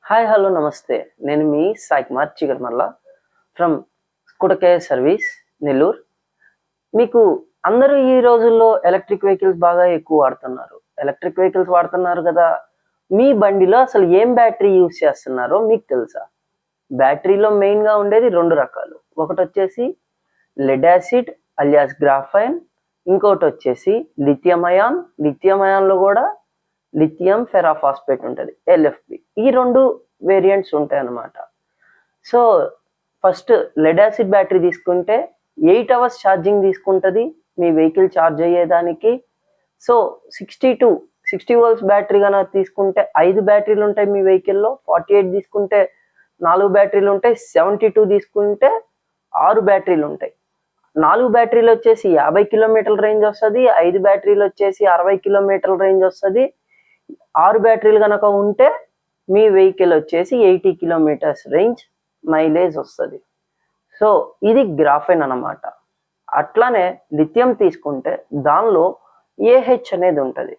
Hi hello నమస్తే. నేను మీ Sai Kumar Chigarmalla from scooter care service Nellore. మీకు అందరూ ఈ రోజుల్లో ఎలక్ట్రిక్ వెహికల్స్ బాగా ఎక్కువ వాడుతున్నారు. ఎలక్ట్రిక్ వెహికల్స్ వాడుతున్నారు కదా! మీ బండిలో అసలు ఏం బ్యాటరీ యూజ్ చేస్తున్నారో మీకు తెలుసా? బ్యాటరీలో మెయిన్‌గా ఉండేది 2 రకాలు. ఒకటొచ్చేసి లెడ్ యాసిడ్ అలియాస్ గ్రాఫైన్, ఇంకోటొచ్చేసి లిథియం అయాన్. లిథియం అయాన్‌లో కూడా లిథియం ఫెరాఫాస్ఫేట్ ఉంటది. ఎల్ఎఫ్‌పి. ఈ 2 వేరియంట్స్ ఉంటాయన్నమాట. So, first lead acid battery తీసుకుంటే 8 అవర్స్ ఛార్జింగ్ తీసుకుంటది మీ వెహికల్ ఛార్జ్ అయ్యేదానికి. సో, 60 వోల్ట్స్ బ్యాటరీ గనక తీసుకుంటే 5 బ్యాటరీలు ఉంటాయి మీ వెహికల్‌లో. 48 తీసుకుంటే 4 బ్యాటరీలు ఉంటాయి. 72 తీసుకుంటే 6 బ్యాటరీలు ఉంటాయి. 4 బ్యాటరీలు వచ్చేసి 50 కిలోమీటర్ల రేంజ్ వస్తది. 5 బ్యాటరీలు వచ్చేసి 60 కిలోమీటర్ల రేంజ్ వస్తది. 6 బ్యాటరీలు గనక ఉంటే మీ వెహికల్ వచ్చేసి 80 కిలోమీటర్స్ రేంజ్ మైలేజ్ వస్తది. సో, ఇది గ్రాఫైన్ అన్నమాట. అట్లానే లిథియం తీసుకుంటే దానిలో ఏహెచ్ అనేది ఉంటది.